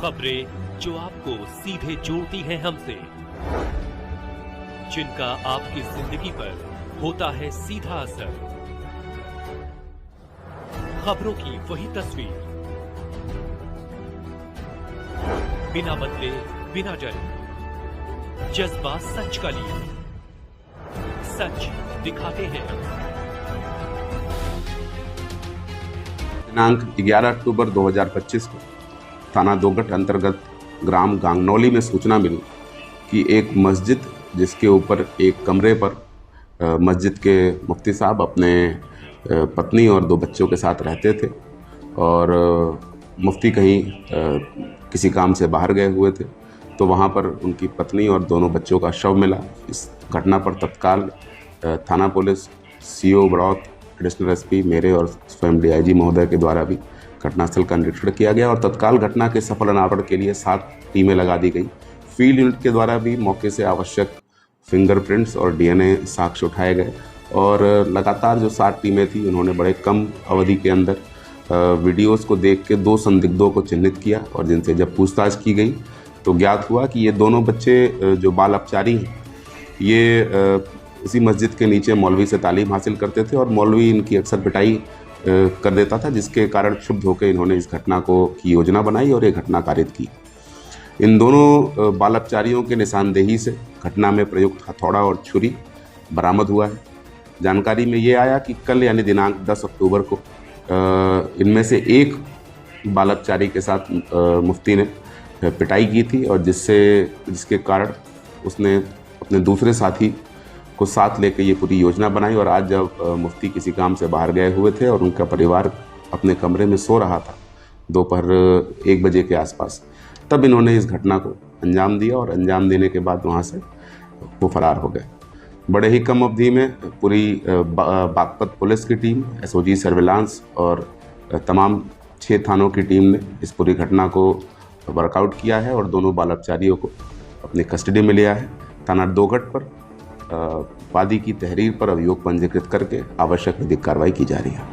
खबरें जो आपको सीधे जोड़ती हैं हमसे, जिनका आपकी जिंदगी पर होता है सीधा असर। खबरों की वही तस्वीर, बिना बदले बिना जले, जज्बा सच का लिए, सच दिखाते हैं। दिनांक 11 अक्टूबर 2025 को थाना दोगट अंतर्गत ग्राम गांगनौली में सूचना मिली कि एक मस्जिद जिसके ऊपर एक कमरे पर मस्जिद के मुफ्ती साहब अपने पत्नी और 2 बच्चों के साथ रहते थे और मुफ्ती कहीं किसी काम से बाहर गए हुए थे, तो वहाँ पर उनकी पत्नी और दोनों बच्चों का शव मिला। इस घटना पर तत्काल थाना police, CO Baraut, additional SP मेरे और स्वयं डीआईजी महोदय के द्वारा भी घटनास्थल का निरीक्षण किया गया और तत्काल घटना के सफल अनावरण के लिए 7 टीमें लगा दी गई। फील्ड यूनिट के द्वारा भी मौके से आवश्यक फिंगरप्रिंट्स और डीएनए साक्ष्य उठाए गए और लगातार जो 7 टीमें थी उन्होंने बड़े कम अवधि के अंदर वीडियोस को देख के 2 संदिग्धों को चिन्हित किया और जिनसे जब पूछताछ की गई तो ज्ञात हुआ कि ये दोनों बच्चे जो बाल अपचारी हैं, ये इसी मस्जिद के नीचे मौलवी से तालीम हासिल करते थे और मौलवी इनकी अक्सर पिटाई कर देता था, जिसके कारण क्षुब्ध होकर इन्होंने इस घटना की योजना बनाई और ये घटना कारित की। इन दोनों बाल अपचारियों के निशानदेही से घटना में प्रयुक्त हथौड़ा और छुरी बरामद हुआ है। जानकारी में ये आया कि कल यानी दिनांक 10 अक्टूबर को इनमें से एक बाल अपचारी के साथ मुफ्ती ने पिटाई की थी और जिसके कारण उसने अपने दूसरे साथी को साथ लेकर ये पूरी योजना बनाई और आज जब मुफ्ती किसी काम से बाहर गए हुए थे और उनका परिवार अपने कमरे में सो रहा था दोपहर 1 बजे के आसपास, तब इन्होंने इस घटना को अंजाम दिया और अंजाम देने के बाद वहाँ से वो फरार हो गए। बड़े ही कम अवधि में पूरी बागपत पुलिस की टीम, एसओजी सर्विलांस और तमाम 6 थानों की टीम ने इस पूरी घटना को वर्कआउट किया है और दोनों बाल अपचारियों को अपनी कस्टडी में लिया है। थाना दोगट पर वादी की तहरीर पर अभियोग पंजीकृत करके आवश्यक विधिक कार्रवाई की जा रही है।